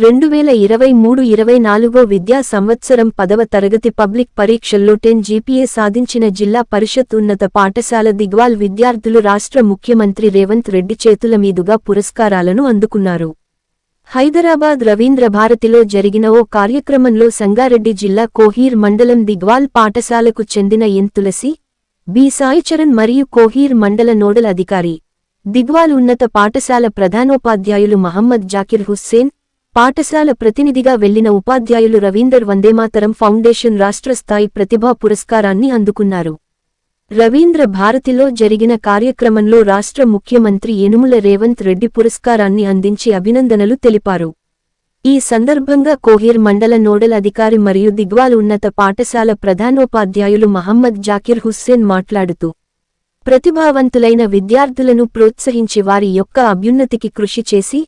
2023-24 విద్యా సంవత్సరం 10వ తరగతి పబ్లిక్ పరీక్షల్లో 10 జీపీఏ సాధించిన జిల్లా పరిషత్ ఉన్నత పాఠశాల దిగ్వాల్ విద్యార్థులు రాష్ట్ర ముఖ్యమంత్రి రేవంత్ రెడ్డి చేతుల మీదుగా పురస్కారాలను అందుకున్నారు. హైదరాబాద్ రవీంద్ర భారతిలో జరిగిన ఓ కార్యక్రమంలో సంగారెడ్డి జిల్లా కోహీర్ మండలం దిగ్వాల్ పాఠశాలకు చెందిన ఎన్ తులసి, బి సాయిచరణ్ మరియు కోహీర్ మండల నోడల్ అధికారి, దిగ్వాల్ ఉన్నత పాఠశాల ప్రధానోపాధ్యాయులు మహమ్మద్ జాకిర్ హుస్సేన్, పాఠశాల ప్రతినిధిగా వెళ్లిన ఉపాధ్యాయులు రవీందర్ వందేమాతరం ఫౌండేషన్ రాష్ట్ర స్థాయి ప్రతిభా పురస్కారాన్ని అందుకున్నారు. రవీంద్ర భారతిలో జరిగిన కార్యక్రమంలో రాష్ట్ర ముఖ్యమంత్రి యనుమల రేవంత్ రెడ్డి పురస్కారాన్ని అందించి అభినందనలు తెలిపారు. ఈ సందర్భంగా కోహీర్ మండల నోడల్ అధికారి మరియు దిగ్వాల్ ఉన్నత పాఠశాల ప్రధానోపాధ్యాయులు మహమ్మద్ జాకిర్ హుస్సేన్ మాట్లాడుతూ, ప్రతిభావంతులైన విద్యార్థులను ప్రోత్సహించి వారి యొక్క అభ్యున్నతికి కృషి చేసి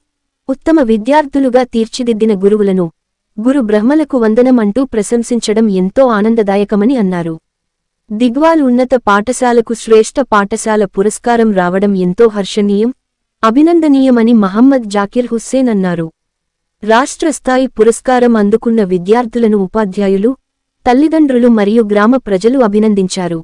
ఉత్తమ విద్యార్థులుగా తీర్చిదిద్దిన గురువులను, గురు బ్రహ్మలకు వందనం అంటూ ప్రశంసించడం ఎంతో ఆనందదాయకమని అన్నారు. దిగ్వాల్ ఉన్నత పాఠశాలకు శ్రేష్ఠ పాఠశాల పురస్కారం రావడం ఎంతో హర్షణీయం, అభినందనీయమని మహమ్మద్ జాకిర్ హుస్సేన్ అన్నారు. రాష్ట్ర స్థాయి పురస్కారం అందుకున్న విద్యార్థులను ఉపాధ్యాయులు, తల్లిదండ్రులు మరియు గ్రామ ప్రజలు అభినందించారు.